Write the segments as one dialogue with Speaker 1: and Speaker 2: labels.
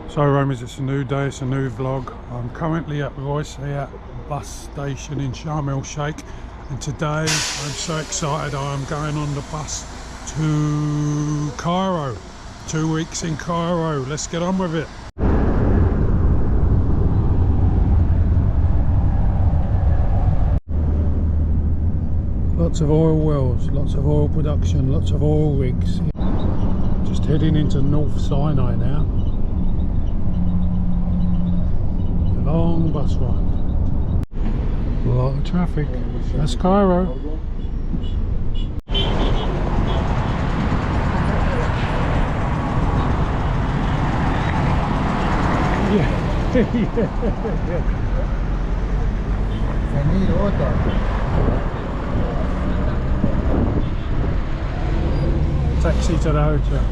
Speaker 1: So Romans, it's a new day, it's a new vlog. I'm currently at Rooftop bus station in Sharm El Sheikh, and today I'm so excited. I am going on the bus to Cairo. 2 weeks in Cairo. Let's get on with it. Lots of oil wells, lots of oil production, lots of oil rigs. Just heading into North Sinai now. Long bus ride. A lot of traffic. That's Cairo. Yeah. Taxi to the hotel.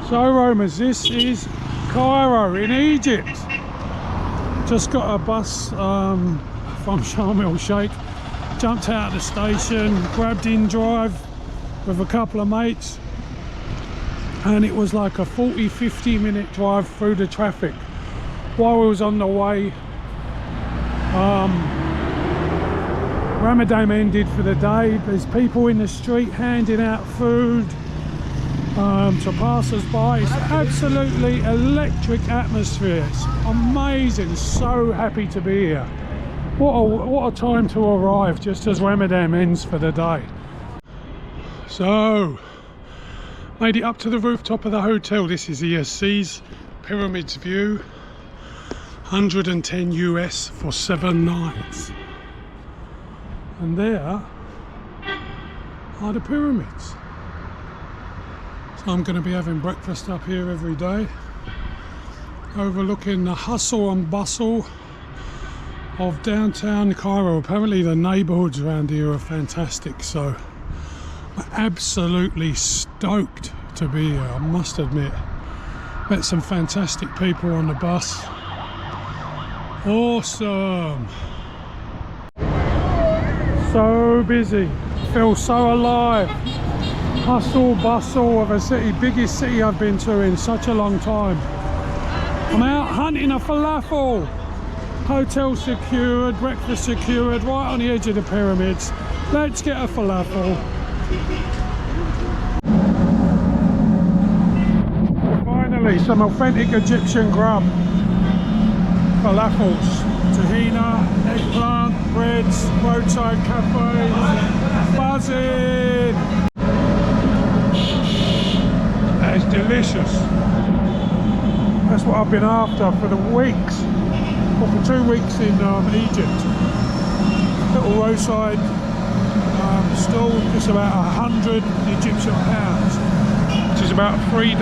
Speaker 1: So Romans, this is Cairo in Egypt. Just got a bus from Sharm El Sheikh, jumped out of the station, grabbed in drive with a couple of mates, and it was like a 40-50 minute drive through the traffic. While we was on the way, Ramadan ended for the day. There's people in the street handing out food to passers-by. It's absolutely electric atmosphere. It's amazing. So happy to be here. What a time to arrive just as Ramadan ends for the day. So made it up to the rooftop of the hotel. This is the Aziz Pyramids view. 110 US for 7 nights. And there are the pyramids. So I'm going to be having breakfast up here every day, overlooking the hustle and bustle of downtown Cairo. Apparently the neighbourhoods around here are fantastic, so I'm absolutely stoked to be here, I must admit. Met some fantastic people on the bus. Awesome. So busy, feel so alive. Hustle bustle of a city, biggest city I've been to in such a long time. I'm out hunting a falafel. Hotel secured, breakfast secured, right on the edge of the pyramids. Let's get a falafel. Finally, some authentic Egyptian grub. Falafels, tahina, eggplant, breads, roadside cafes, buzzing. That is delicious. That's what I've been after for the weeks. Well, for 2 weeks in Egypt. Little roadside stall, just about 100 Egyptian pounds, which is about $3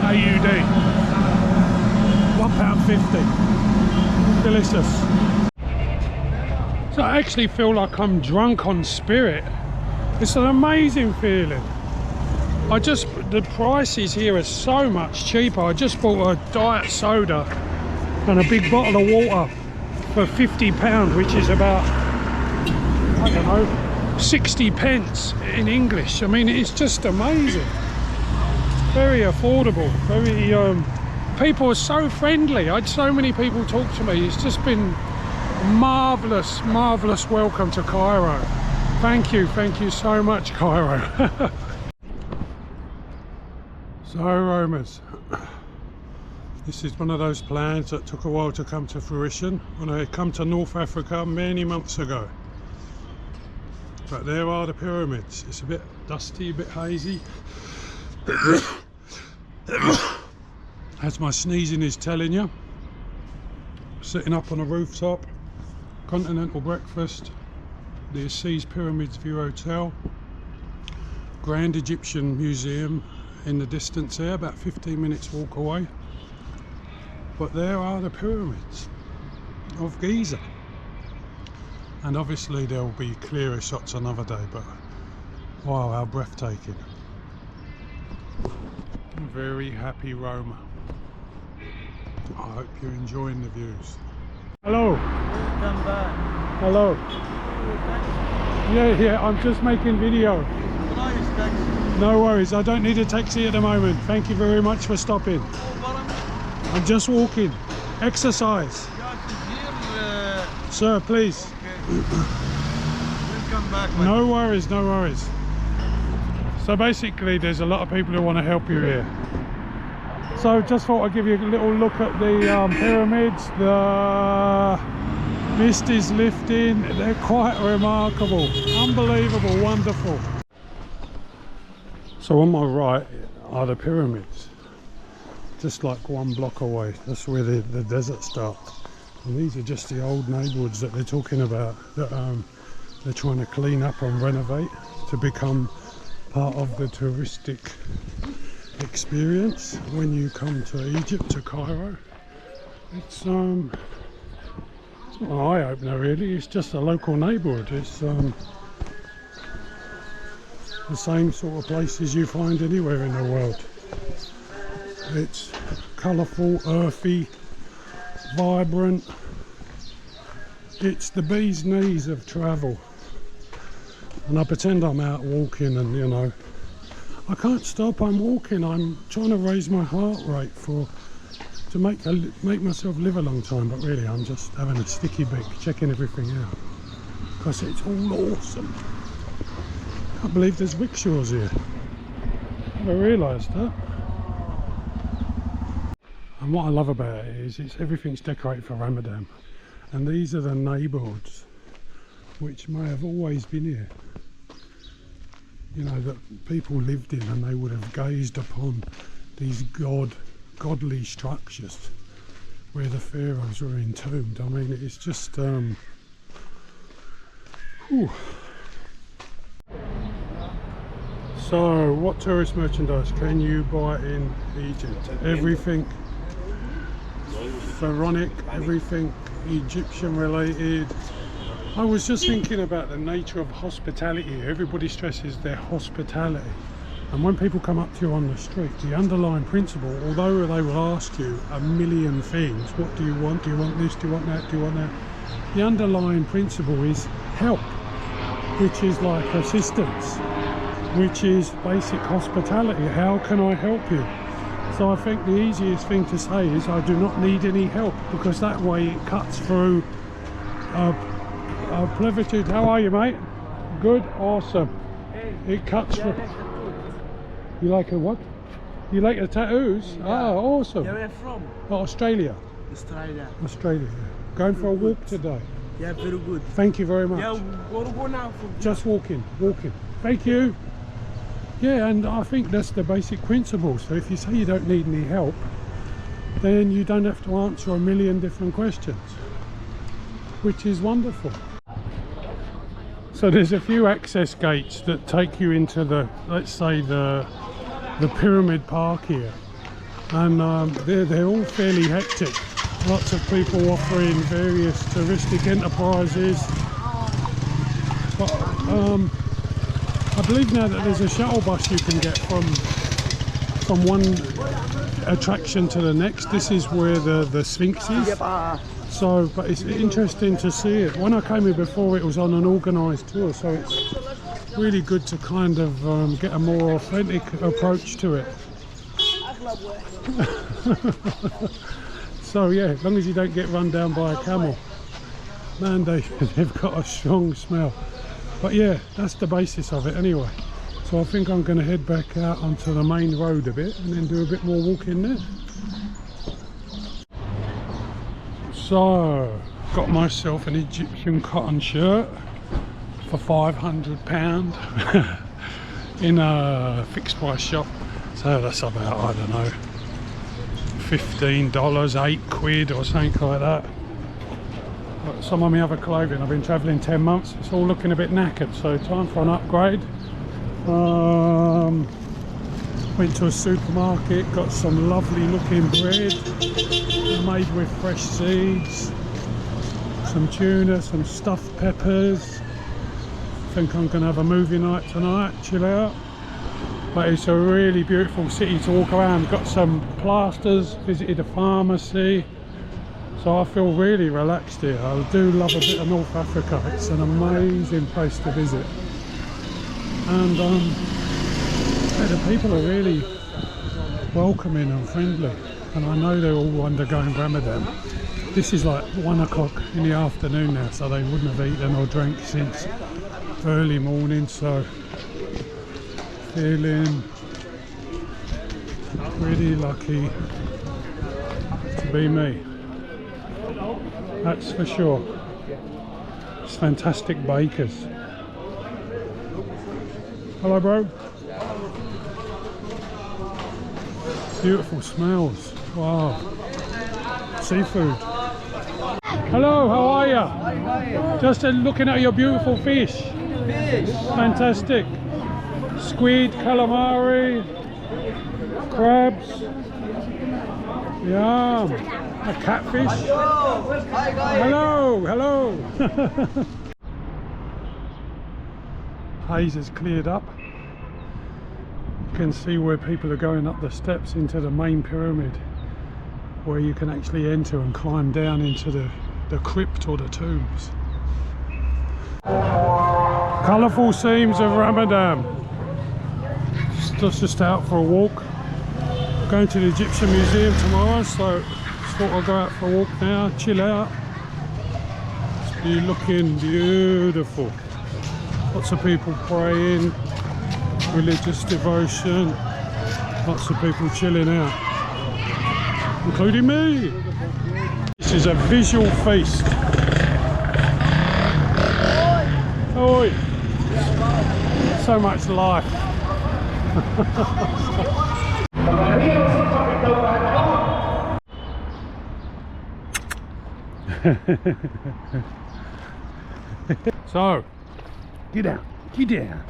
Speaker 1: AUD. £1.50. Delicious. So I actually feel like I'm drunk on spirit. It's an amazing feeling. The prices here are so much cheaper. I just bought a diet soda and a big bottle of water for £50, which is about, I don't know, 60 pence in English. I mean, it's just amazing. Very affordable. People are so friendly. I had so many people talk to me. It's just been marvellous, marvellous welcome to Cairo. Thank you so much, Cairo. So Romans, this is one of those plans that took a while to come to fruition when I come to North Africa many months ago. But there are the pyramids. It's a bit dusty, a bit hazy. As my sneezing is telling you. Sitting up on a rooftop, continental breakfast, the Aziz Pyramids View Hotel, Grand Egyptian Museum in the distance there, about 15 minutes walk away. But there are the pyramids of Giza, and obviously there will be clearer shots another day, but wow, how breathtaking. Very happy Roma. I hope you're enjoying the views. Hello.
Speaker 2: Welcome back.
Speaker 1: Hello. Yeah, I'm just making video. No worries, I don't need a taxi at the moment. Thank you very much for stopping. I'm just walking. Exercise. Sir, please.
Speaker 2: Okay. Welcome back.
Speaker 1: No worries, no worries. So basically there's a lot of people who want to help you here. So just thought I'd give you a little look at the pyramids. The mist is lifting. They're quite remarkable. Unbelievable, wonderful. So on my right are the pyramids. Just like 1 block away. That's where the desert starts. And these are just the old neighbourhoods that they're talking about. That they're trying to clean up and renovate to become part of the touristic experience when you come to Egypt, to Cairo. It's not an eye-opener really, it's just a local neighbourhood. It's the same sort of places you find anywhere in the world. It's colourful, earthy, vibrant. It's the bee's knees of travel. And I pretend I'm out walking and, you know, I can't stop, I'm walking. I'm trying to raise my heart rate to make myself live a long time, but really I'm just having a sticky beak, checking everything out. Because it's all awesome. Can't believe there's rickshaws here. Never realised that. And what I love about it is everything's decorated for Ramadan. And these are the neighbourhoods which may have always been here. You know, that people lived in, and they would have gazed upon these godly structures where the pharaohs were entombed. I mean, it's just So what tourist merchandise can you buy in Egypt? Everything pharaonic, everything Egyptian related. I was just thinking about the nature of hospitality. Everybody stresses their hospitality, and when people come up to you on the street, the underlying principle, although they will ask you a million things, what do you want, do you want this, do you want that, do you want that, the underlying principle is help, which is like assistance, which is basic hospitality. How can I help you? So I think the easiest thing to say is I do not need any help, because that way it cuts through plevitude. How are you, mate? Good, awesome. It cuts through. You like a what? You like the tattoos? Yeah. Oh, awesome.
Speaker 2: Where are you from?
Speaker 1: Oh, Australia. Australia. Going for a walk today.
Speaker 2: Yeah, very good.
Speaker 1: Thank you very much.
Speaker 2: Yeah, go now.
Speaker 1: Just walking. Thank you. Yeah, and I think that's the basic principle. So if you say you don't need any help, then you don't have to answer a million different questions, which is wonderful. So there's a few access gates that take you into the, let's say, the pyramid park here, and they're all fairly hectic. Lots of people offering various touristic enterprises. But I believe now that there's a shuttle bus you can get from one attraction to the next. This is where the Sphinx is. So, but it's interesting to see it. When I came here before, it was on an organised tour, so it's really good to kind of get a more authentic approach to it. So yeah, as long as you don't get run down by a camel. Man, they've got a strong smell. But yeah, that's the basis of it anyway. So I think I'm going to head back out onto the main road a bit and then do a bit more walking there. So, got myself an Egyptian cotton shirt for £500 in a fixed price shop. So that's about, I don't know, $15, £8 or something like that. But some of my other clothing, I've been travelling 10 months, it's all looking a bit knackered, so time for an upgrade. Went to a supermarket, got some lovely looking bread made with fresh seeds, some tuna, some stuffed peppers. I think I'm going to have a movie night tonight, chill out. But it's a really beautiful city to walk around. Got some plasters, visited a pharmacy, so I feel really relaxed here. I do love a bit of North Africa. It's an amazing place to visit, and the people are really welcoming and friendly, and I know they're all undergoing Ramadan. This is like 1 o'clock in the afternoon now, so they wouldn't have eaten or drank since early morning, so feeling really lucky to be me, that's for sure. It's fantastic bakers. Hello, bro. Beautiful smells. Wow. Seafood. Hello, how are you? Just looking at your beautiful fish. Fantastic. Squid, calamari, crabs. Yum. A catfish. Hello, hello. Haze has cleared up. You can see where people are going up the steps into the main pyramid, where you can actually enter and climb down into the crypt or the tombs. Colourful seams of Ramadan. Just out for a walk. Going to the Egyptian Museum tomorrow, so thought I'll go out for a walk now, chill out. It's looking beautiful. Lots of people praying, religious devotion, lots of people chilling out, including me. This is a visual feast. Oi! So much life. So, get down, get down,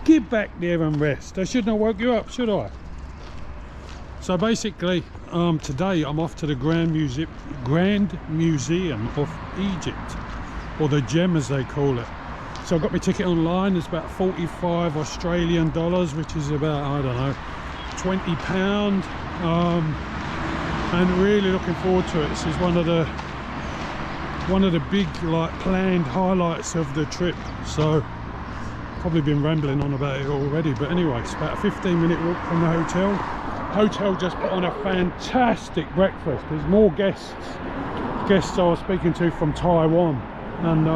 Speaker 1: get back there and rest. I shouldn't have woke you up, should I? So basically, today I'm off to the Grand Museum of Egypt, or the Gem as they call it. So I got my ticket online. It's about 45 Australian dollars, which is about, I don't know, £20. And really looking forward to it. This is one of the big planned highlights of the trip. So probably been rambling on about it already, but anyway, it's about a 15-minute walk from the hotel just put on a fantastic breakfast. There's more guests I was speaking to from Taiwan, and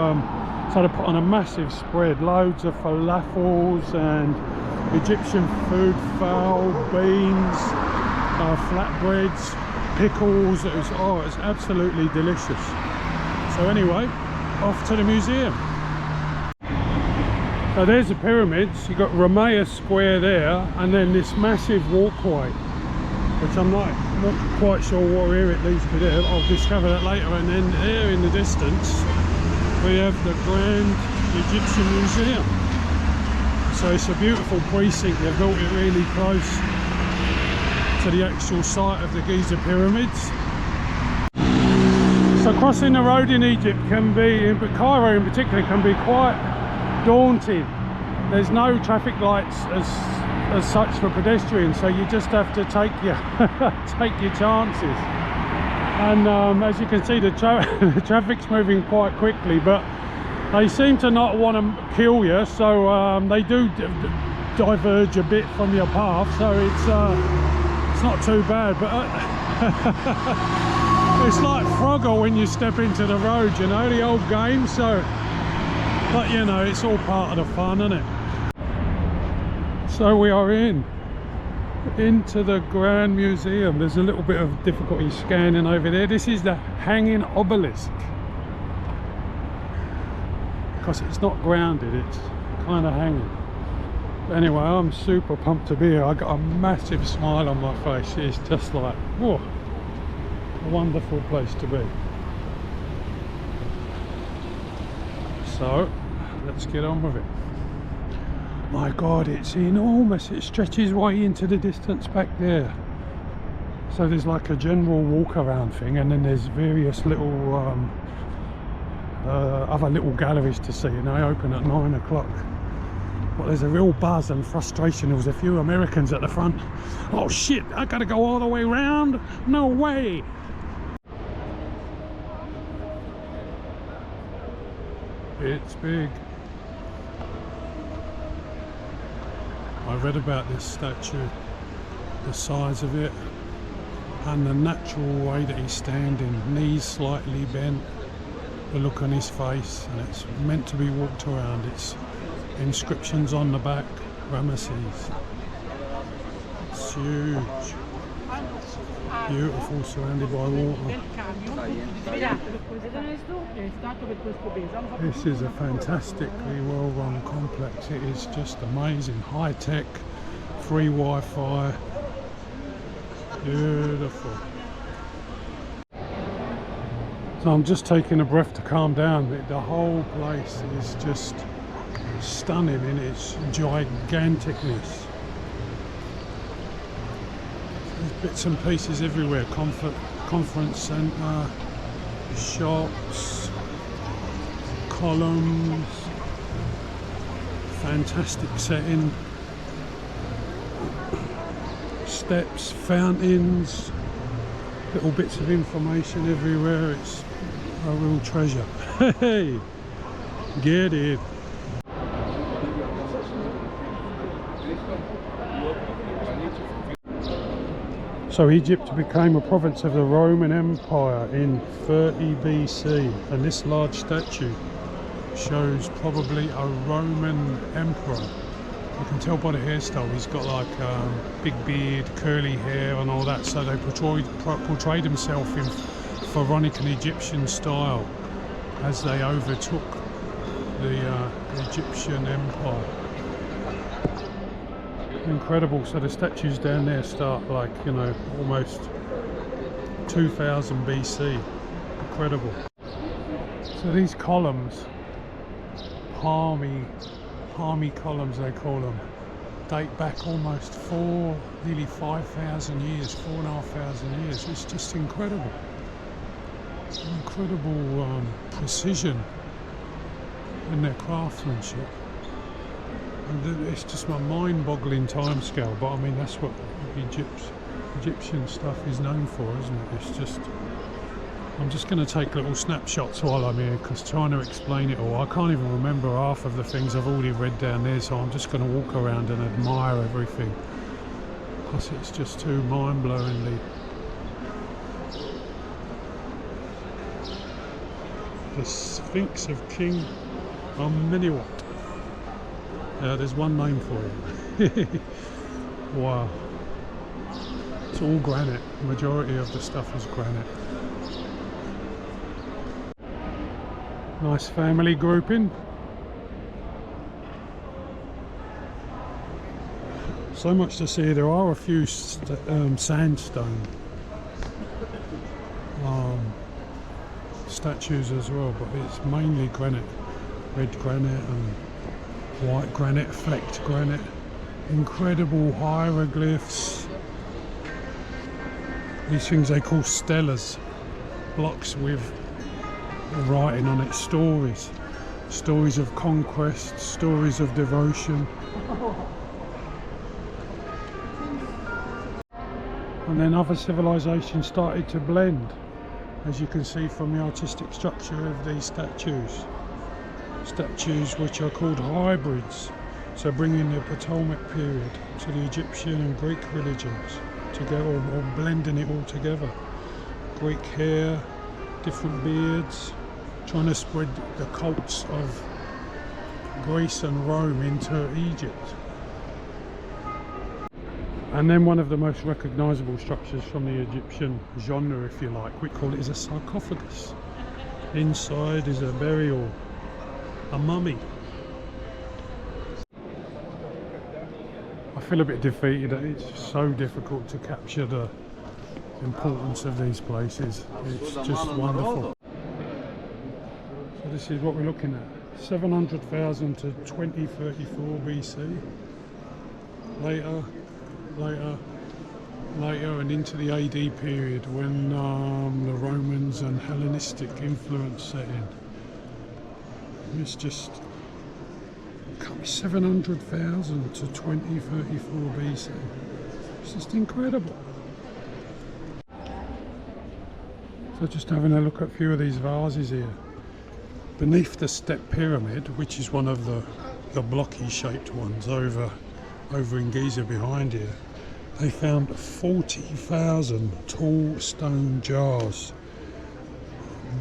Speaker 1: so they put on a massive spread, loads of falafels and Egyptian food, fowl, beans, flatbreads, pickles. It was absolutely delicious. So anyway, off to the museum. So there's the pyramids. You've got Ramea Square there, and then this massive walkway, which I'm not quite sure what area it leads to there. I'll discover that later. And then there in the distance we have the Grand Egyptian Museum. So it's a beautiful precinct. They've built it really close to the actual site of the Giza pyramids. So crossing the road in Egypt can be, but Cairo in particular, can be quite daunting. There's no traffic lights as such for pedestrians, so you just have to take your chances. And as you can see, the traffic's moving quite quickly, but they seem to not want to kill you, so they do diverge a bit from your path, so it's not too bad. But it's like Frogger when you step into the road, you know, the old game. So, but you know, it's all part of the fun, isn't it? So we are into the Grand Museum. There's a little bit of difficulty scanning over there. This is the hanging obelisk, because it's not grounded, it's kind of hanging. But anyway, I'm super pumped to be here. I got a massive smile on my face. It's just like, whoa, a wonderful place to be. So let's get on with it. My God, it's enormous. It stretches way into the distance back there. So there's like a general walk around thing, and then there's various little other little galleries to see, and they open at 9 o'clock. But there's a real buzz and frustration. There was a few Americans at the front. Oh shit, I gotta go all the way around? No way! It's big. I read about this statue, the size of it, and the natural way that he's standing, knees slightly bent, the look on his face, and it's meant to be walked around. It's inscriptions on the back, Ramesses. It's huge. Beautiful, surrounded by water. This is a fantastically well-run complex. It is just amazing. High-tech, free Wi-Fi. Beautiful. So I'm just taking a breath to calm down. The whole place is just stunning in its giganticness. There's bits and pieces everywhere. Conference centre, shops, columns, fantastic setting, steps, fountains, little bits of information everywhere. It's a real treasure. Hey, get it. So Egypt became a province of the Roman Empire in 30 BC, and this large statue shows probably a Roman emperor. You can tell by the hairstyle, he's got like big beard, curly hair and all that, so they portrayed himself in pharaonic and Egyptian style as they overtook the Egyptian empire. Incredible. So the statues down there start like, you know, almost 2000 BC. Incredible. So these columns, palmy columns they call them, date back almost nearly 5,000 years, 4,500 years. It's just incredible. Incredible precision in their craftsmanship. And it's just a mind-boggling timescale, but I mean that's what Egyptian stuff is known for, isn't it? It's just, I'm just going to take little snapshots while I'm here, because trying to explain it all, I can't even remember half of the things I've already read down there, so I'm just going to walk around and admire everything, because it's just too mind-blowingly. The Sphinx of King Amenhotep. There's one name for it. Wow. It's all granite. The majority of the stuff is granite. Nice family grouping. So much to see. There are a few sandstone statues as well, but it's mainly granite. Red granite and white granite, flecked granite, incredible hieroglyphs. These things they call stelas, blocks with writing on it, stories of conquest, stories of devotion. And then other civilizations started to blend, as you can see from the artistic structure of these statues. Statues which are called hybrids, so bringing the Ptolemaic period to the Egyptian and Greek religions together, or blending it all together. Greek hair, different beards, trying to spread the cults of Greece and Rome into Egypt. And then one of the most recognisable structures from the Egyptian genre, if you like, we call it, is a sarcophagus. Inside is a burial, a mummy. I feel a bit defeated. It's so difficult to capture the importance of these places. It's just wonderful. So this is what we're looking at. 700,000 to 2034 BC. Later and into the AD period, when the Romans and Hellenistic influence set in. It's just Can't be 700,000 to 2034 BC. It's just incredible. So just having a look at a few of these vases here. Beneath the step pyramid, which is one of the blocky shaped ones over in Giza behind here, they found 40,000 tall stone jars,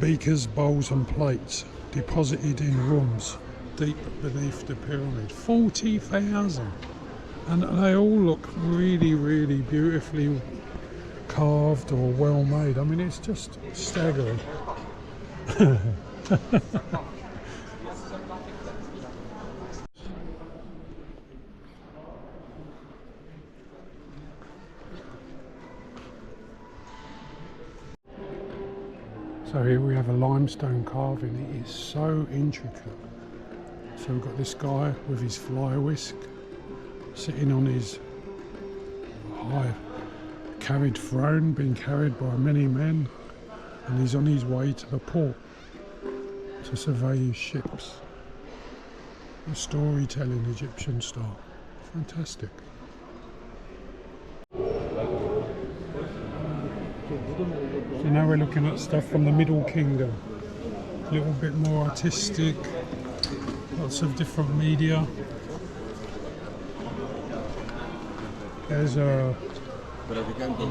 Speaker 1: beakers, bowls and plates deposited in rooms deep beneath the pyramid. 40,000, and they all look really, really beautifully carved or well made. I mean, it's just staggering. So here we have a limestone carving. It is so intricate. So we've got this guy with his fly whisk sitting on his high carried throne, being carried by many men, and he's on his way to the port to survey his ships. The storytelling Egyptian style. Fantastic. So now we're looking at stuff from the Middle Kingdom. A little bit more artistic, lots of different media. There's a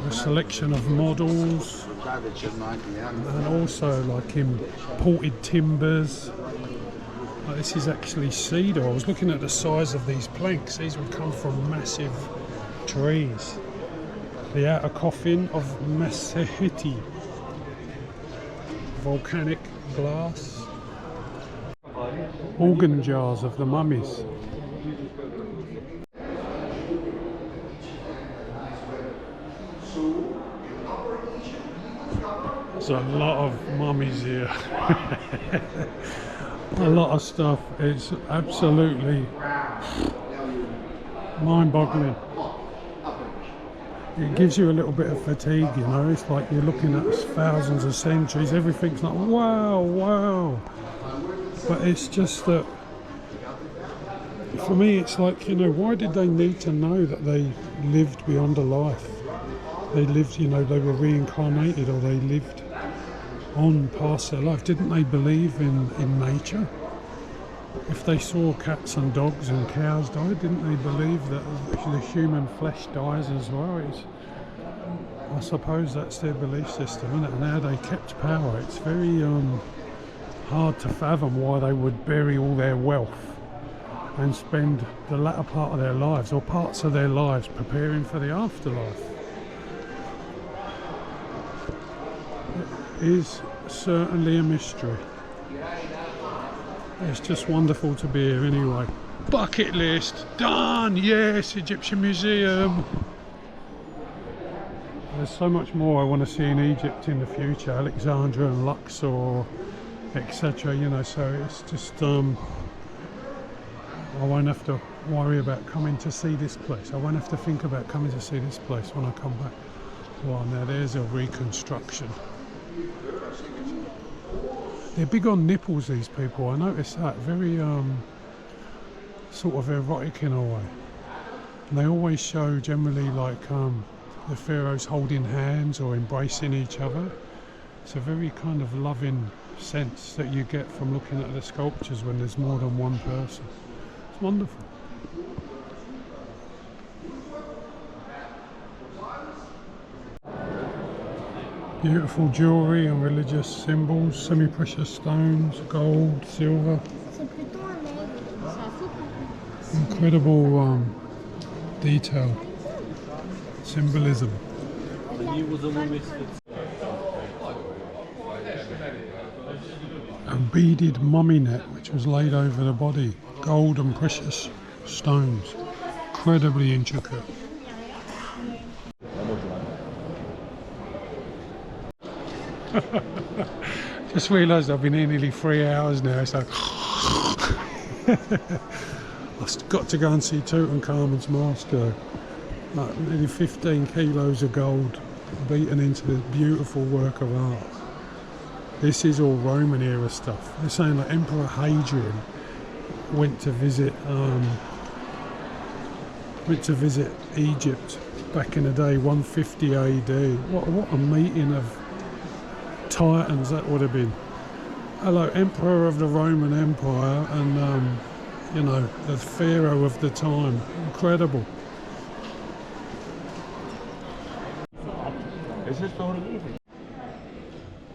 Speaker 1: selection of models, and also like imported timbers. This is actually cedar. I was looking at the size of these planks. These would come from massive trees. The outer coffin of Meseheti, volcanic glass. Organ jars of the mummies. There's a lot of mummies here. A lot of stuff. It's absolutely mind-boggling. It gives you a little bit of fatigue, you know. It's like you're looking at thousands of centuries. Everything's like, wow, wow. But it's just that, for me, it's like, you know, why did they need to know that they lived beyond a life? They lived, you know, they were reincarnated, or they lived on past their life. Didn't they believe in nature? If they saw cats and dogs and cows die, didn't they believe that the human flesh dies as well? I suppose that's their belief system, isn't it? And how they kept power. It's very hard to fathom why they would bury all their wealth and spend the latter part of their lives, or parts of their lives, preparing for the afterlife. It is certainly a mystery. It's just wonderful to be here anyway. Bucket list done. Yes, Egyptian Museum. There's so much more I want to see in Egypt in the future. Alexandria and Luxor, etc. You know, so it's just I won't have to worry about coming to see this place. I won't have to think about coming to see this place when I come back. Well, now there's a reconstruction. They're big on nipples, these people. I noticed that. Very sort of erotic in a way. And they always show generally like the pharaohs holding hands or embracing each other. It's a very kind of loving sense that you get from looking at the sculptures when there's more than one person. It's wonderful. Beautiful jewellery and religious symbols, semi-precious stones, gold, silver. Incredible detail, symbolism. A beaded mummy net which was laid over the body, gold and precious stones, incredibly intricate. Just realised I've been here nearly 3 hours now, so I've got to go and see Tutankhamun's master. Like nearly 15 kilos of gold beaten into this beautiful work of art. This is all Roman era stuff. They're saying that Emperor Hadrian went to visit Egypt back in the day, 150 AD. What a meeting of titans that would have been. Hello, Emperor of the Roman Empire, and you know, the pharaoh of the time. Incredible.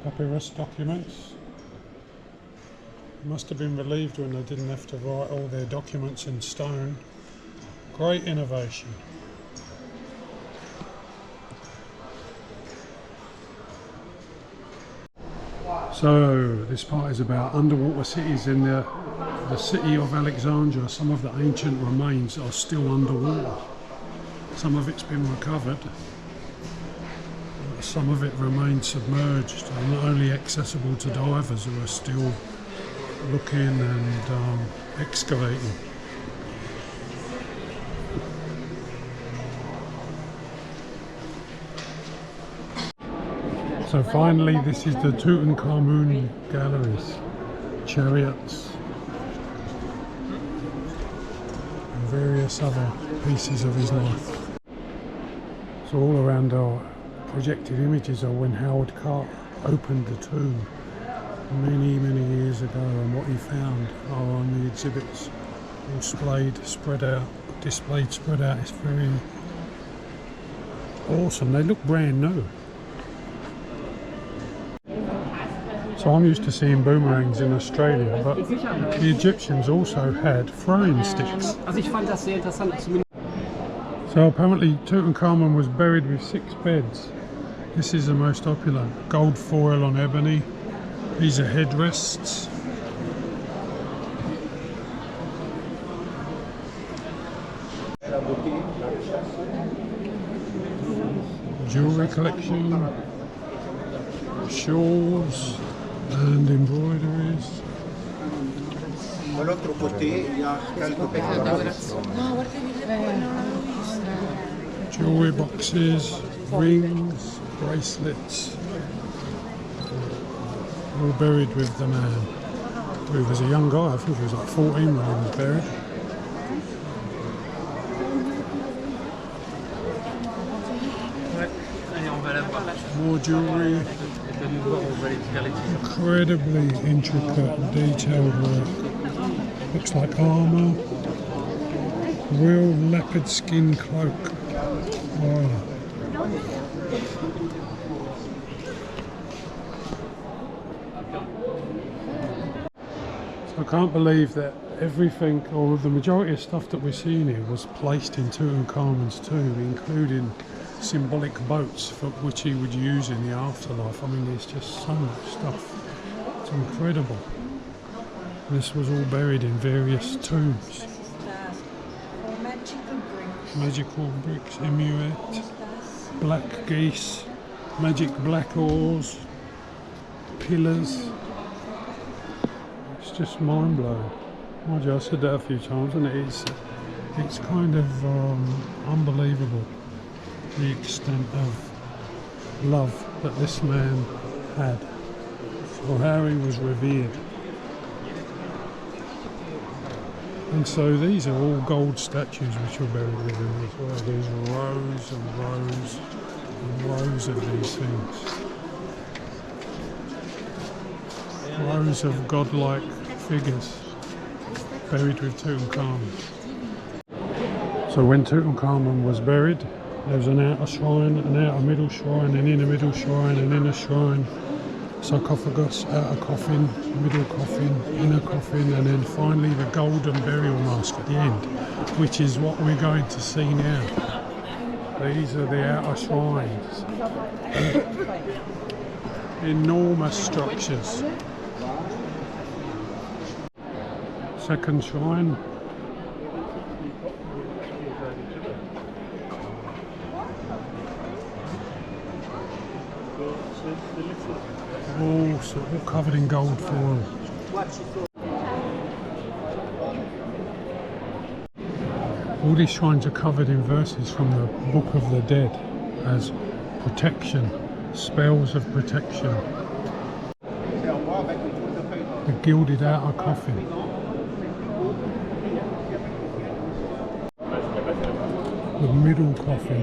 Speaker 1: Papyrus documents. Must have been relieved when they didn't have to write all their documents in stone. Great innovation. So this part is about underwater cities in the city of Alexandria. Some of the ancient remains are still underwater. Some of it's been recovered. Some of it remains submerged and not only accessible to divers who are still looking and excavating. So finally, this is the Tutankhamun galleries, chariots and various other pieces of his life. So all around our projected images are when Howard Carter opened the tomb many years ago, and what he found are on the exhibits, all displayed spread out. It's very awesome. They look brand new. So I'm used to seeing boomerangs in Australia, but the Egyptians also had throwing sticks. So apparently Tutankhamun was buried with 6 beds. This is the most opulent. Gold foil on ebony. These are headrests. Jewellery collection. Shawls and embroideries. Jewellery boxes, rings, bracelets, all buried with the man, who was a young guy. I think he was like 14 when he was buried. More jewellery, incredibly intricate, detailed work. Looks like armour, real leopard skin cloak. Wow. I can't believe that everything, or the majority of stuff that we're seeing here, was placed in Tutankhamun's tomb, including symbolic boats for which he would use in the afterlife. I mean, there's just so much stuff. It's incredible. This was all buried in various tombs. Magical bricks, amulet, black geese, magic black oars, pillars. It's just mind blowing. Mind you, I said that a few times, and it's kind of unbelievable, the extent of love that this man had, or how he was revered. And so these are all gold statues which are buried with him as well. There's rows and rows and rows of these things. Rows of godlike figures buried with Tutankhamun. So when Tutankhamun was buried, there was an outer shrine, an outer middle shrine, an inner middle shrine, an inner shrine, sarcophagus, outer coffin, middle coffin, inner coffin, and then finally the golden burial mask at the end, which is what we're going to see now. These are the outer shrines. Enormous structures. Second shrine. All covered in gold foil. All these shrines are covered in verses from the Book of the Dead as protection, spells of protection. The gilded outer coffin. the middle coffin.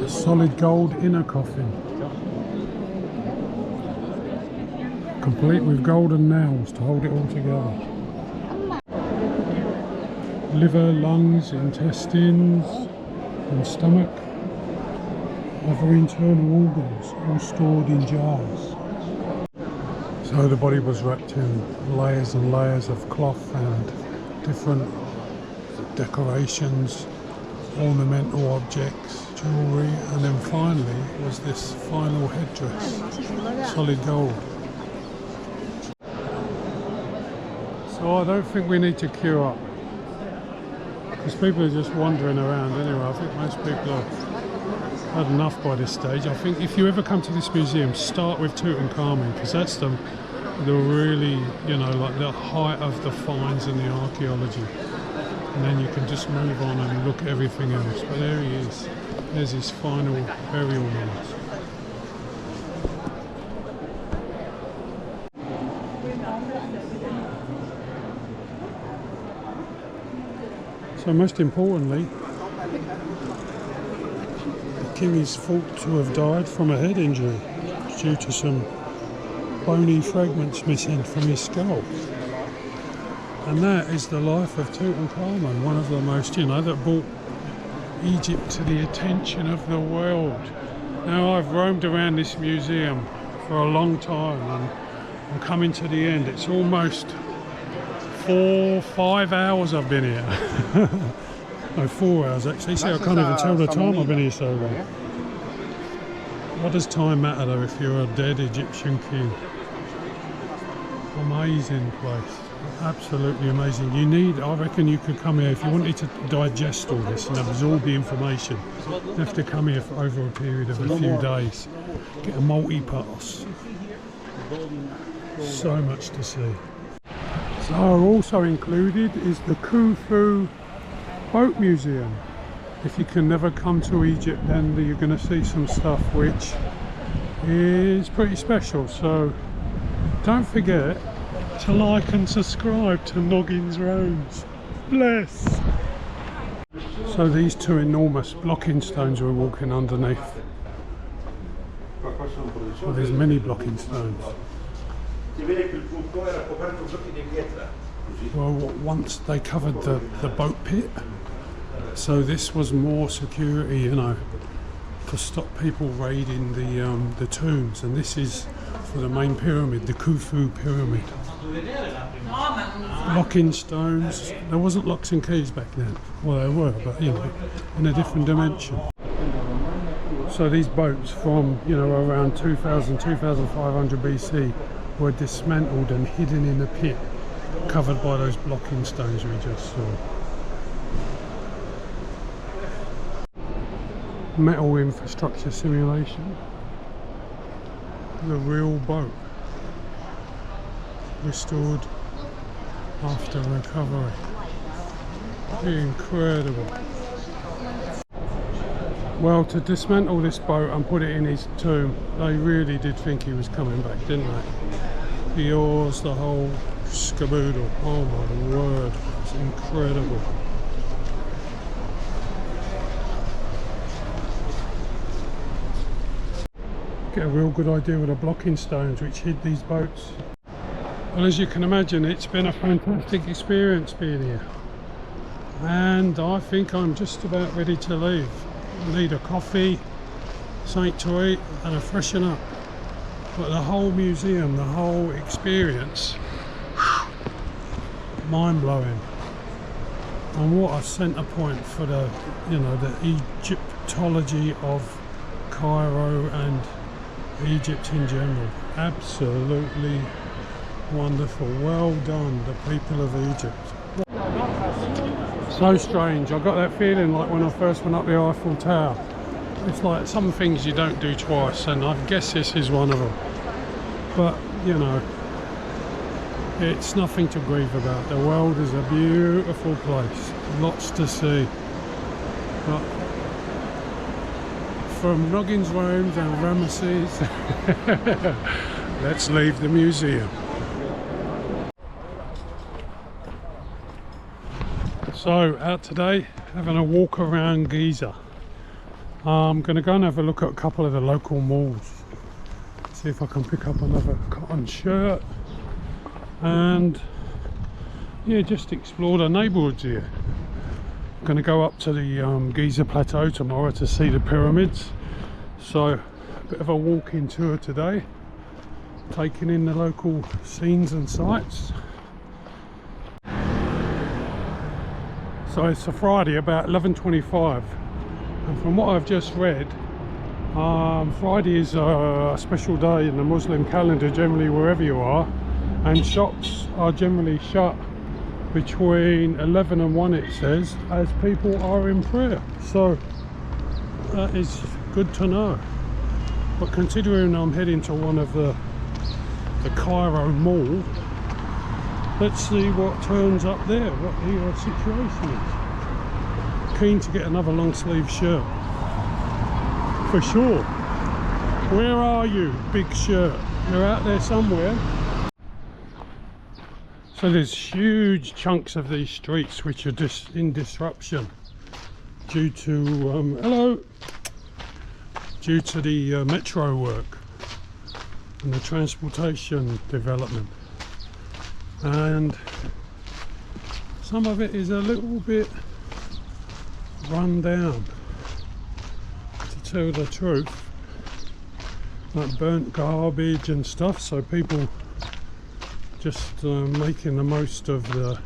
Speaker 1: A solid gold inner coffin, complete with golden nails to hold it all together. Liver, lungs, intestines and stomach, other internal organs, all stored in jars. So the body was wrapped in layers and layers of cloth and different decorations, ornamental objects, jewellery, and then finally was this final headdress, solid gold. So I don't think we need to queue up, because people are just wandering around anyway. I think most people have had enough by this stage. I think if you ever come to this museum, start with Tutankhamun, because that's the really, you know, like the height of the finds and the archaeology. And then you can just move on and look at everything else. But there he is. There's his final burial mound. So most importantly, the king is thought to have died from a head injury due to some bony fragments missing from his skull. And that is the life of Tutankhamun, one of the most, you know, that brought Egypt to the attention of the world. Now I've roamed around this museum for a long time and I'm coming to the end. It's almost 4-5 hours I've been here. No, 4 hours actually. See, I can't even tell the time I've been here so long. What does time matter though if you're a dead Egyptian king? Amazing place. Absolutely amazing. You need, I reckon you could come here if you wanted to digest all this and absorb the information. You have to come here for over a period of a few days. Get a multi-pass. So much to see. So also included is the Khufu Boat Museum. If you can never come to Egypt, then you're going to see some stuff which is pretty special. So don't forget to like and subscribe to Noggin's Roads. Bless! So these two enormous blocking stones we're walking underneath. Well, there's many blocking stones. Well, once they covered the boat pit, so this was more security, you know, to stop people raiding the tombs. And this is for the main pyramid, the Khufu pyramid. Locking stones. There wasn't locks and keys back then. Well, there were, but you know, in a different dimension. So these boats from, you know, around 2000, 2500 BC were dismantled and hidden in a pit, covered by those blocking stones we just saw. Metal infrastructure simulation. The real boat. Restored after recovery. Incredible. Well, to dismantle this boat and put it in his tomb, they really did think he was coming back, didn't they? The oars, the whole scaboodle. Oh my word, it's incredible. Get a real good idea of the blocking stones which hid these boats. Well, as you can imagine, it's been a fantastic experience being here. And I think I'm just about ready to leave. I need a coffee, something to eat and a freshen up. But the whole museum, the whole experience, mind-blowing. And what a centre point for the, you know, the Egyptology of Cairo and Egypt in general. Absolutely wonderful. Well done, the people of Egypt. So strange. I got that feeling like when I first went up the Eiffel Tower. It's like some things you don't do twice, and I guess this is one of them. But, you know, it's nothing to grieve about. The world is a beautiful place. Lots to see. But from Noggin's Roads and Ramesses, let's leave the museum. So out today, having a walk around Giza. I'm going to go and have a look at a couple of the local malls. See if I can pick up another cotton shirt. And yeah, just explore the neighbourhoods here. I'm going to go up to the Giza Plateau tomorrow to see the pyramids. So a bit of a walking tour today, taking in the local scenes and sights. So it's a Friday, about 11:25, and from what I've just read, Friday is a special day in the Muslim calendar generally wherever you are, and shops are generally shut between 11 and 1, it says, as people are in prayer. So that is good to know. But considering I'm heading to one of the Cairo mall, let's see what turns up there, what the situation is. Keen to get another long sleeve shirt for sure. Where are you, big shirt? You're out there somewhere. So there's huge chunks of these streets which are just in disruption due to due to the metro work and the transportation development, and some of it is a little bit run down, to tell the truth, like burnt garbage and stuff. So people just making the most of the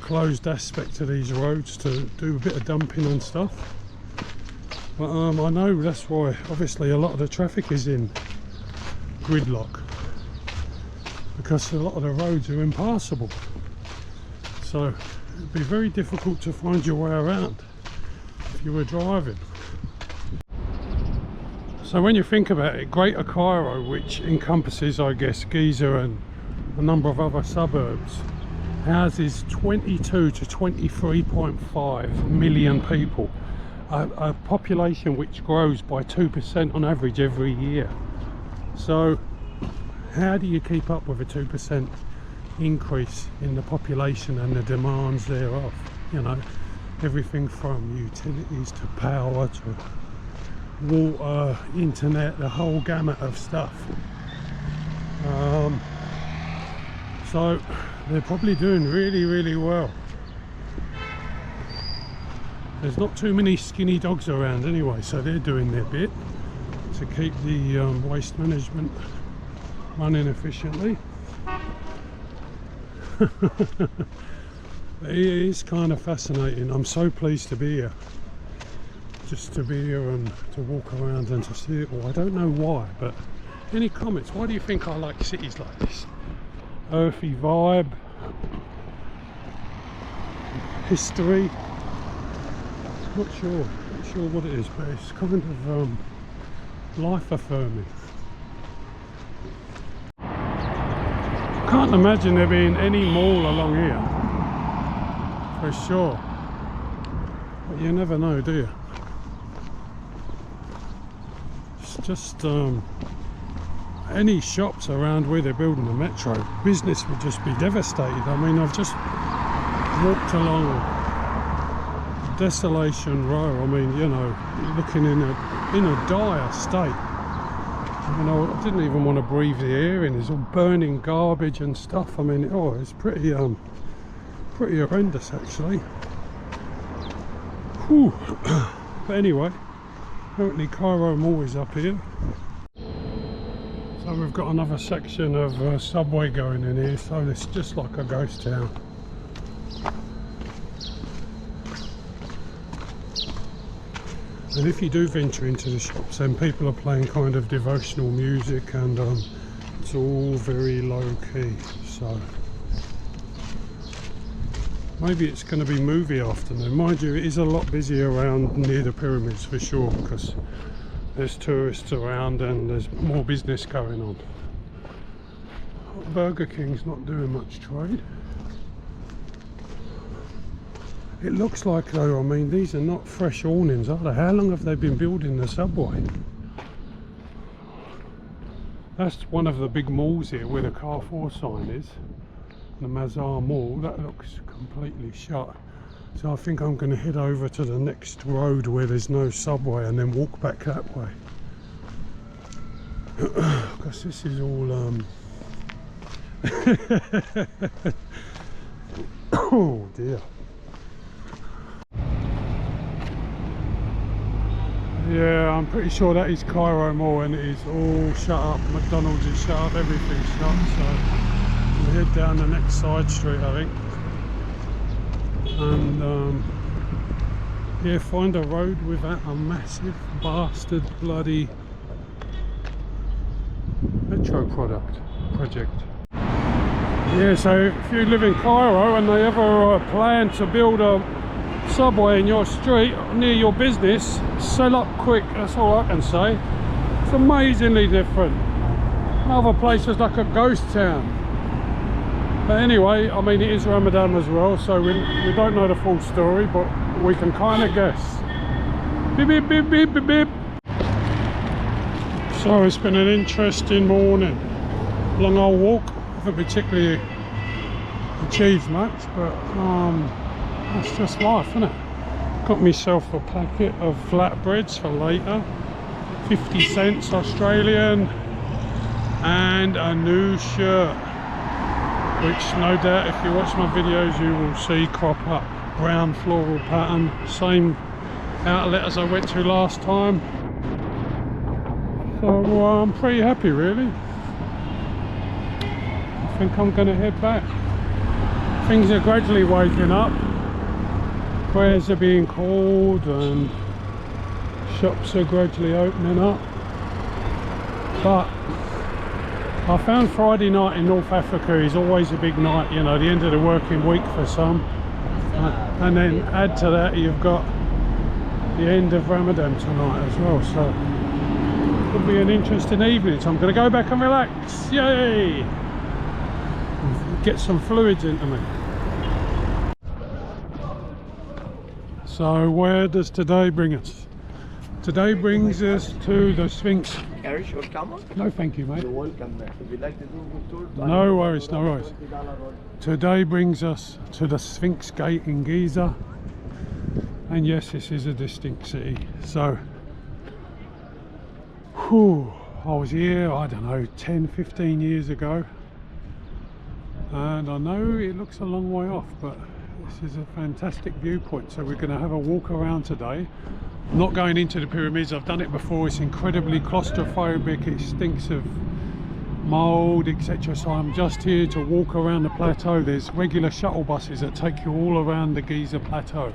Speaker 1: closed aspect of these roads to do a bit of dumping and stuff. But I know that's why obviously a lot of the traffic is in gridlock, because a lot of the roads are impassable. So it'd be very difficult to find your way around if you were driving. So when you think about it, Greater Cairo, which encompasses, I guess, Giza and a number of other suburbs, houses 22 to 23.5 million people, a population which grows by 2% on average every year. So how do you keep up with a 2% increase in the population and the demands thereof? You know, everything from utilities to power to water, internet, the whole gamut of stuff. So they're probably doing really well. There's not too many skinny dogs around anyway, so they're doing their bit to keep the waste management running efficiently. It is kind of fascinating. I'm so pleased to be here, just to be here and to walk around and to see it all. I don't know why, but any comments? Why do you think I like cities like this? Earthy vibe, history. Not sure what it is, but it's kind of life affirming. Can't imagine there being any mall along here, for sure. But you never know, do you? It's just any shops around where they're building the metro, business would just be devastated. I mean, I've just walked along Desolation Row. I mean, you know, looking in a dire state. You know, I didn't even want to breathe the air in. It's all burning garbage and stuff. I mean, oh, it's pretty horrendous actually. Whew. But anyway, apparently Cairo Mall is up here. So we've got another section of subway going in here, so it's just like a ghost town. And if you do venture into the shops, then people are playing kind of devotional music, and it's all very low key. So maybe it's going to be movie afternoon. Mind you, it is a lot busier around near the pyramids for sure, because there's tourists around and there's more business going on. Burger King's not doing much trade. It looks like, though, I mean, these are not fresh awnings, are they? How long have they been building the subway? That's one of the big malls here where the Carrefour sign is, the Mazar Mall. That looks completely shut. So I think I'm going to head over to the next road where there's no subway and then walk back that way. Because this is all oh dear. Yeah, I'm pretty sure that is Cairo Mall, and it is all shut up. McDonald's is shut up, everything's shut, so we'll head down the next side street, I think. And yeah, find a road without a massive bastard bloody metro project. Yeah, so if you live in Cairo and they ever plan to build a subway in your street near your business, sell up quick, that's all I can say. It's amazingly different. Other places like a ghost town. But anyway, I mean, it is Ramadan as well, so we don't know the full story, but we can kind of guess. Beep, beep, beep, beep, beep, beep. So it's been an interesting morning. Long old walk. I haven't particularly achieved much, but that's just life, isn't it? Got myself a packet of flatbreads for later. 50 cents Australian. And a new shirt, which no doubt if you watch my videos you will see crop up. Brown floral pattern, same outlet as I went to last time. So I'm pretty happy really. I think I'm going to head back. Things are gradually waking up. Prayers are being called and shops are gradually opening up. But I found Friday night in North Africa is always a big night, you know, the end of the working week for some. And then add to that you've got the end of Ramadan tonight as well, so it'll be an interesting evening. So I'm going to go back and relax, yay! And get some fluids into me. So where does today bring us? Today brings us to the Sphinx.
Speaker 2: Irish or camel?
Speaker 1: No thank you, mate.
Speaker 2: You're welcome. Would you like to do a good tour?
Speaker 1: No worries, no worries. Today brings us to the Sphinx gate in Giza. And yes, this is a distinct city. So, I was here, I don't know, 10, 15 years ago. And I know it looks a long way off, but this is a fantastic viewpoint. So we're going to have a walk around today. I'm not going into the pyramids, I've done it before. It's incredibly claustrophobic, it stinks of mould, etc. So I'm just here to walk around the plateau. There's regular shuttle buses that take you all around the Giza Plateau.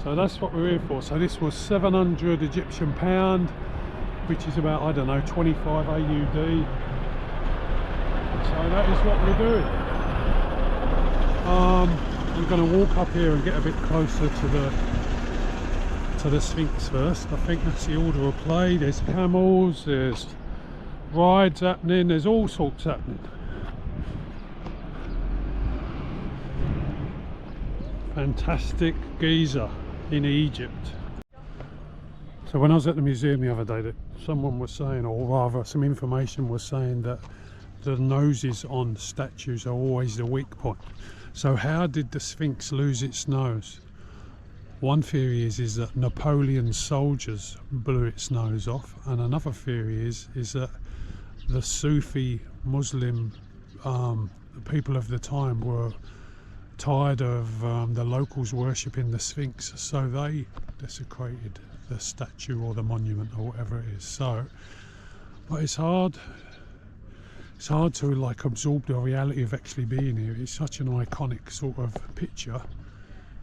Speaker 1: So that's what we're here for. So this was 700 Egyptian pound, which is about, I don't know, 25 AUD. So that is what we're doing. We're going to walk up here and get a bit closer to the Sphinx first. I think that's the order of play. There's camels, there's rides happening, there's all sorts happening. Fantastic Giza in Egypt. So when I was at the museum the other day, that someone was saying, or rather some information was saying, that the noses on statues are always the weak point. So how did the Sphinx lose its nose? One theory is that Napoleon's soldiers blew its nose off, and another theory is that the Sufi Muslim people of the time were tired of the locals worshipping the Sphinx, so they desecrated the statue or the monument or whatever it is. So, but it's hard to like absorb the reality of actually being here. It's such an iconic sort of picture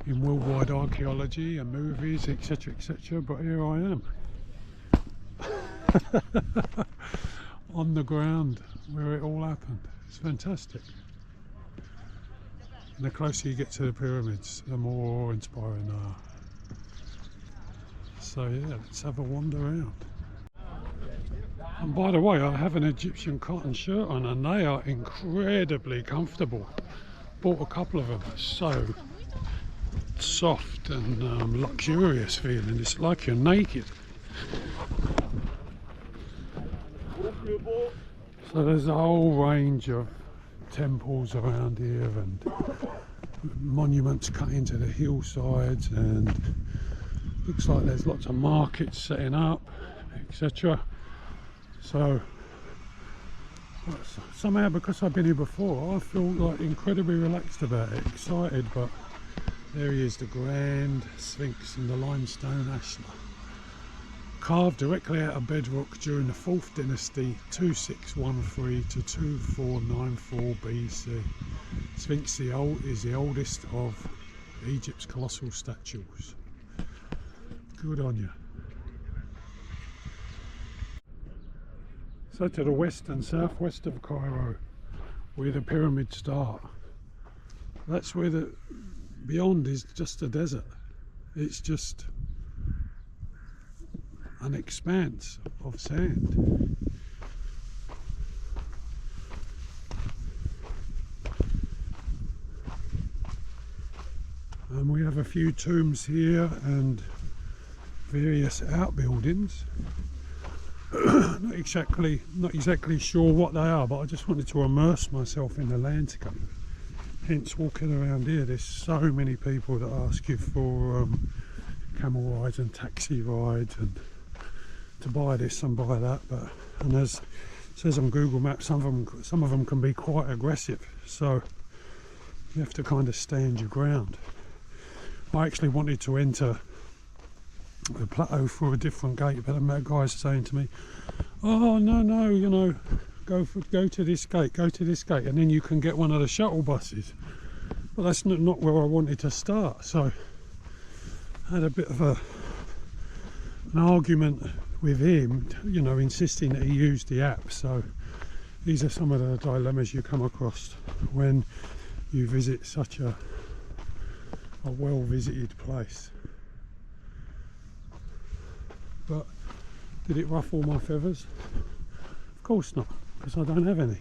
Speaker 1: in worldwide archaeology and movies, etc, etc, but here I am on the ground where it all happened. It's fantastic. And the closer you get to the pyramids, the more awe-inspiring they are. So yeah, let's have a wander around. And by the way, I have an Egyptian cotton shirt on and they are incredibly comfortable. Bought a couple of them. So soft and luxurious feeling. It's like you're naked. So there's a whole range of temples around here, and monuments cut into the hillsides, and looks like there's lots of markets setting up, etc. So somehow, because I've been here before, I feel like incredibly relaxed about it, excited. But there he is, the grand Sphinx in the limestone ashlar, carved directly out of bedrock during the 4th dynasty 2613 to 2494 BC. Sphinx is the oldest of Egypt's colossal statues. Good on you. So to the west and southwest of Cairo, where the pyramids start, that's where the beyond is just a desert. It's just an expanse of sand. And we have a few tombs here and various outbuildings. Not exactly sure what they are, but I just wanted to immerse myself in the landscape. Hence walking around here, there's so many people that ask you for camel rides and taxi rides and to buy this and buy that, and as it says on Google Maps, some of them can be quite aggressive, so you have to kind of stand your ground. I actually wanted to enter the plateau through a different gate, but that guy's saying to me, oh no, you know, go to this gate, and then you can get one of the shuttle buses. But that's not where I wanted to start, so I had a bit of an argument with him, you know, insisting that he used the app. So these are some of the dilemmas you come across when you visit such a well visited place. But did it ruffle my feathers? Of course not, because I don't have any.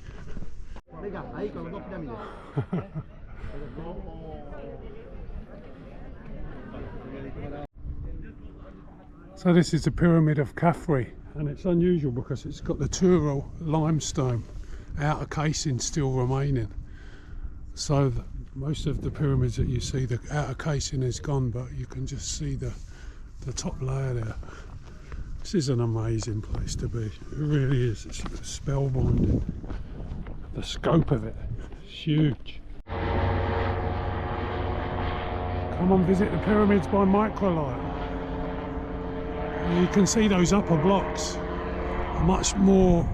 Speaker 1: So this is the pyramid of Khafre, and it's unusual because it's got the Tural limestone outer casing still remaining. So most of the pyramids that you see, the outer casing is gone, but you can just see the top layer there. This is an amazing place to be. It really is. It's spellbinding. The scope of it is huge. Come and visit the pyramids by microlight. You can see those upper blocks are much more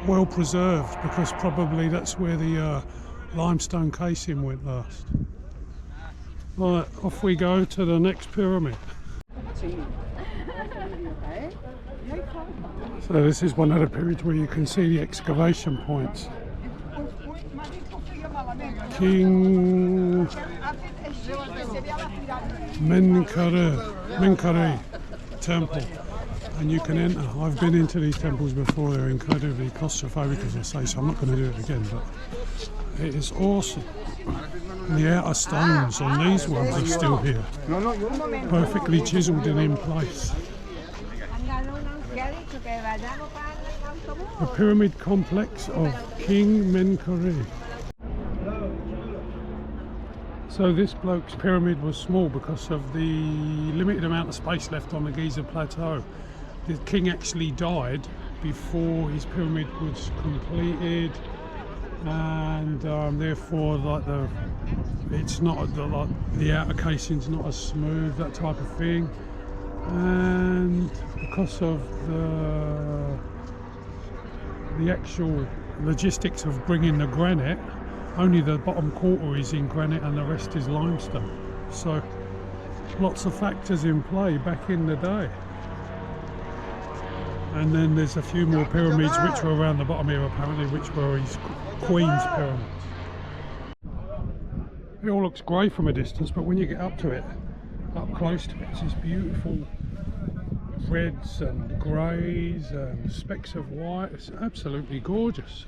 Speaker 1: well preserved, because probably that's where the limestone casing went last. Right, off we go to the next pyramid. So this is one of the pyramids where you can see the excavation points. King Menkaure temple, and you can enter. I've been into these temples before. They're incredibly claustrophobic, as I say, so I'm not going to do it again, but it is awesome. And the outer stones on these ones are still here, perfectly chiselled and in place. The pyramid complex of King Menkaure. So this bloke's pyramid was small because of the limited amount of space left on the Giza Plateau. The king actually died before his pyramid was completed, and therefore, like it's not the outer casing's not as smooth, that type of thing. And because of the actual logistics of bringing the granite, only the bottom quarter is in granite and the rest is limestone. So lots of factors in play back in the day. And then there's a few more pyramids which were around the bottom here apparently, which were his Queen's pyramids. It all looks grey from a distance, but when you get up to it, up close to it, it's this beautiful reds and greys and specks of white. It's absolutely gorgeous.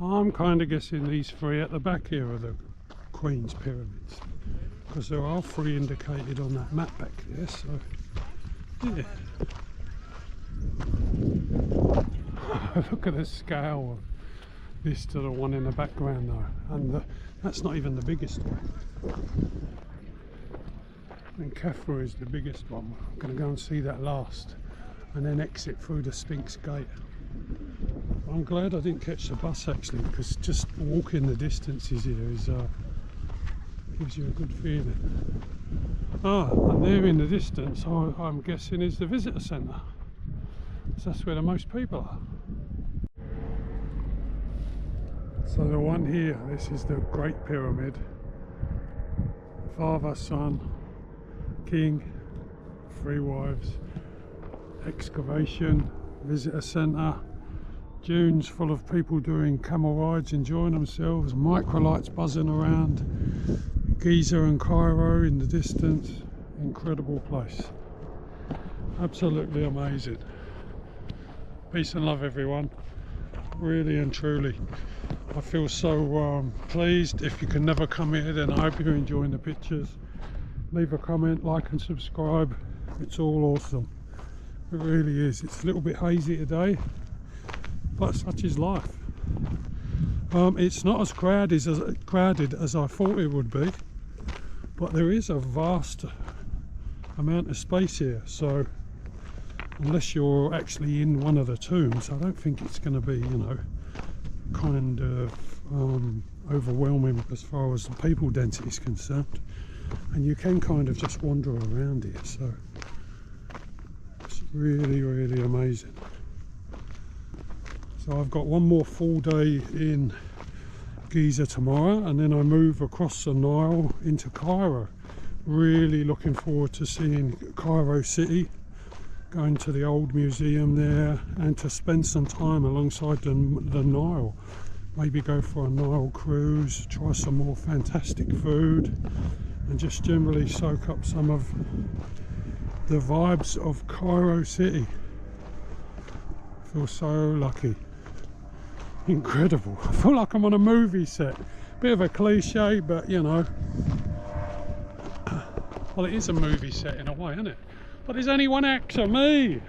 Speaker 1: I'm kind of guessing these three at the back here are the Queen's pyramids, because there are three indicated on that map back there, so yeah. Look at the scale of this to the one in the background though, and that's not even the biggest one. And Khafra is the biggest one. I'm going to go and see that last and then exit through the Sphinx gate. I'm glad I didn't catch the bus actually, because just walking the distances here is gives you a good feeling. And there in the distance, I'm guessing, is the visitor centre. So that's where the most people are. So the one here, this is the Great Pyramid. Father, son, king, 3 wives, excavation, visitor centre, dunes full of people doing camel rides, enjoying themselves, microlights buzzing around, Giza and Cairo in the distance. Incredible place, absolutely amazing. Peace and love everyone, really and truly. I feel so pleased. If you can never come here, then I hope you're enjoying the pictures. Leave a comment, like and subscribe. It's all awesome, it really is. It's a little bit hazy today, but such is life. It's not as crowded as I thought it would be, but there is a vast amount of space here, so unless you're actually in one of the tombs, I don't think it's going to be, you know, kind of overwhelming as far as the people density is concerned, and you can kind of just wander around here, so it's really, really amazing. So I've got one more full day in Giza tomorrow, and then I move across the Nile into Cairo. Really looking forward to seeing Cairo city, going to the old museum there, and to spend some time alongside the Nile. Maybe go for a Nile cruise, try some more fantastic food, and just generally soak up some of the vibes of Cairo city. I feel so lucky. Incredible. I feel like I'm on a movie set. Bit of a cliche, but you know, well, it is a movie set in a way, isn't it? But there's only one actor, me.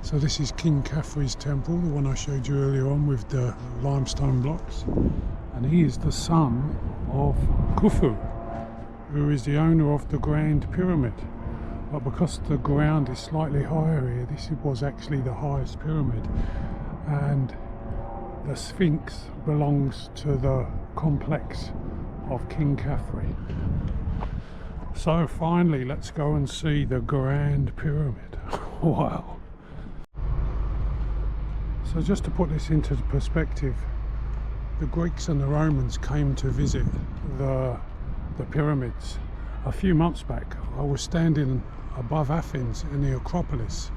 Speaker 1: So this is King Khafre's temple, the one I showed you earlier on with the limestone blocks, and he is the son of Khufu, who is the owner of the Grand Pyramid. But because the ground is slightly higher here, this was actually the highest pyramid, and the Sphinx belongs to the complex of King Khafre. So finally, let's go and see the Grand Pyramid. Wow. So just to put this into perspective, the Greeks and the Romans came to visit the pyramids a few months back. I was standing above Athens in the Acropolis,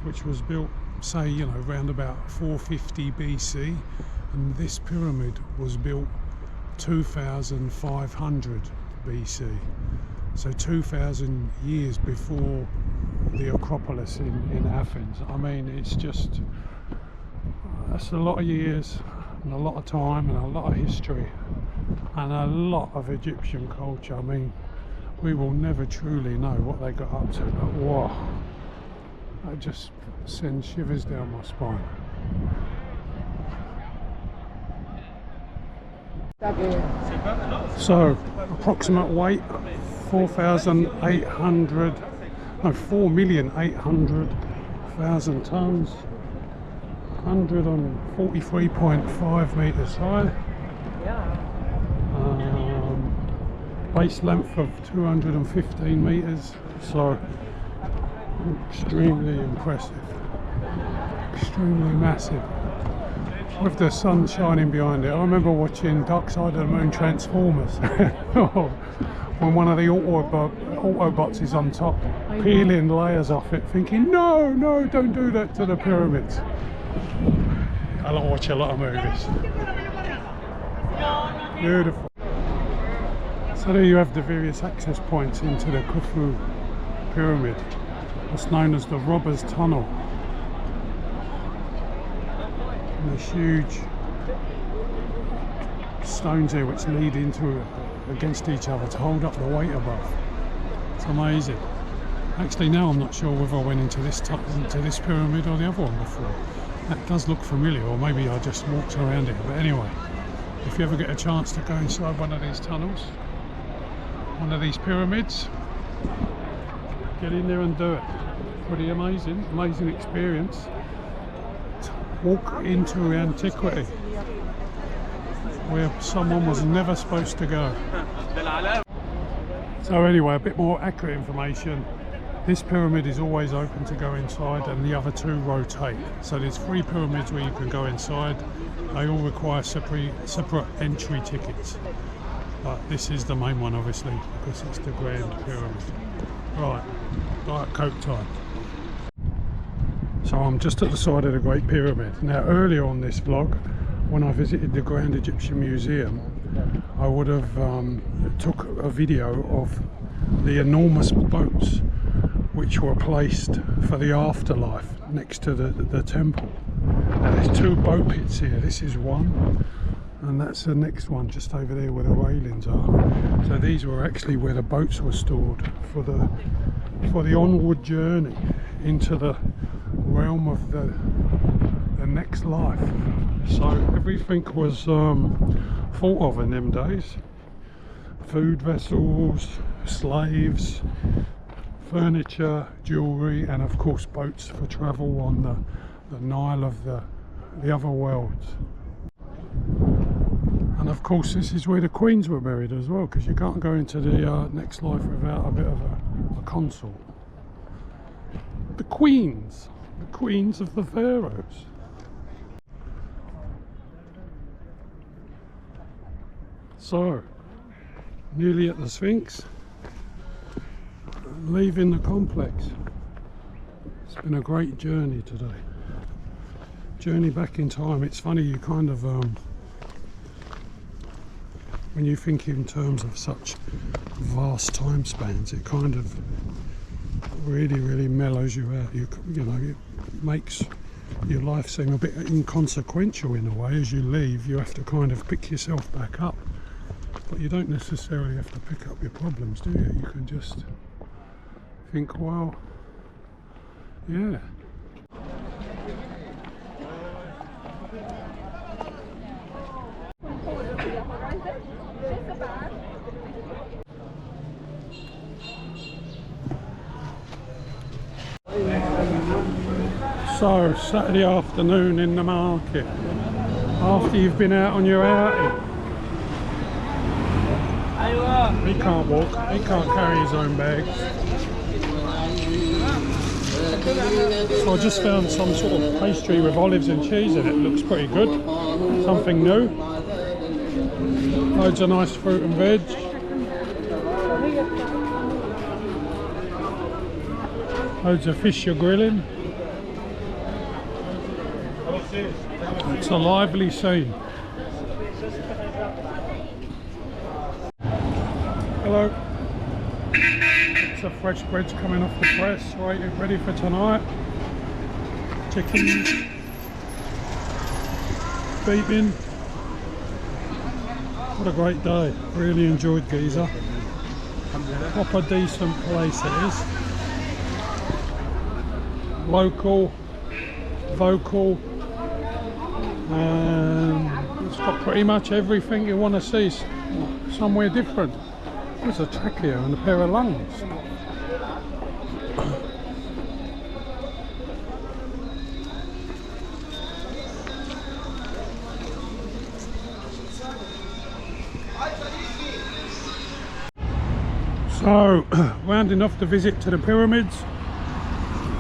Speaker 1: which was built, say, you know, around about 450 BC, and this pyramid was built 2500 BC, so 2000 years before the Acropolis in Athens. I mean, it's just, that's a lot of years and a lot of time and a lot of history and a lot of Egyptian culture. I mean, we will never truly know what they got up to, but wow, that just sends shivers down my spine. So, approximate weight 4,800,000 tons, 143.5 meters high, base length of 215 meters, so extremely impressive, extremely massive, with the sun shining behind it. I remember watching Dark Side of the Moon Transformers when one of the Autobots is on top, peeling layers off it, thinking, no, no, don't do that to the pyramids. I don't watch a lot of movies. Beautiful. So there you have the various access points into the Khufu pyramid, what's known as the Robber's Tunnel. And there's huge stones here which lead into against each other to hold up the weight above. It's amazing. Actually, now I'm not sure whether I went into this pyramid or the other one before. That does look familiar, or maybe I just walked around it. But anyway, if you ever get a chance to go inside one of these tunnels, one of these pyramids, get in there and do it. Pretty amazing experience. Walk into antiquity where someone was never supposed to go. So anyway, a bit more accurate information. This pyramid is always open to go inside, and the other two rotate. So there's 3 pyramids where you can go inside. They all require separate entry tickets. But this is the main one, obviously, because it's the Grand Pyramid. Right, Diet Coke time. So I'm just at the side of the Great Pyramid. Now, earlier on this vlog, when I visited the Grand Egyptian Museum, I would have took a video of the enormous boats which were placed for the afterlife next to the temple. Now, there's 2 boat pits here. This is one, and that's the next one just over there where the railings are. So these were actually where the boats were stored for the onward journey into the realm of the next life. So everything was thought of in them days. Food vessels, slaves, furniture, jewellery, and of course boats for travel on the Nile of the other worlds. And of course this is where the queens were buried as well, because you can't go into the next life without a bit of a consort. The queens of the pharaohs. So, nearly at the Sphinx, leaving the complex. It's been a great journey today. Journey back in time. It's funny, you kind of when you think in terms of such vast time spans, it kind of really mellows you out. You know, it makes your life seem a bit inconsequential in a way. As you leave, you have to kind of pick yourself back up, but you don't necessarily have to pick up your problems, do you? You can just think, well, yeah. So, Saturday afternoon in the market, after you've been out on your outing. He can't walk, he can't carry his own bags. So I just found some sort of pastry with olives and cheese in it. Looks pretty good. Something new. Loads of nice fruit and veg. Loads of fish you're grilling. It's a lively scene. Hello. Some fresh bread's coming off the press, ready for tonight. Chicken, beeping. What a great day. Really enjoyed Giza. Proper decent place it is. Local, vocal, and it's got pretty much everything you want to see somewhere different. There's a trachea and a pair of lungs. So, rounding off the visit to the pyramids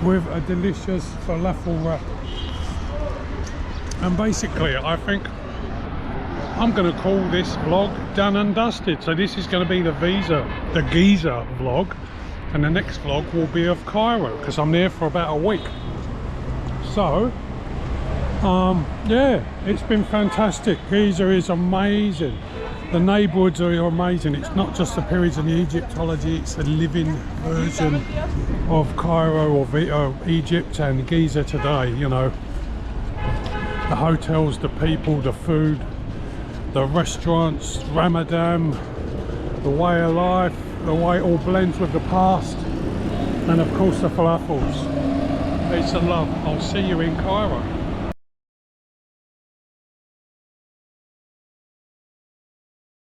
Speaker 1: with a delicious falafel wrap. And basically, I think I'm going to call this vlog done and dusted. So this is going to be the Giza vlog, and the next vlog will be of Cairo, because I'm there for about a week. So, yeah, it's been fantastic. Giza is amazing. The neighbourhoods are amazing. It's not just the pyramids and the Egyptology, it's a living version of Cairo or Egypt and Giza today, you know. The hotels, the people, the food, the restaurants, Ramadan, the way of life, the way it all blends with the past. And of course the falafels. Peace and love. I'll see you in Cairo.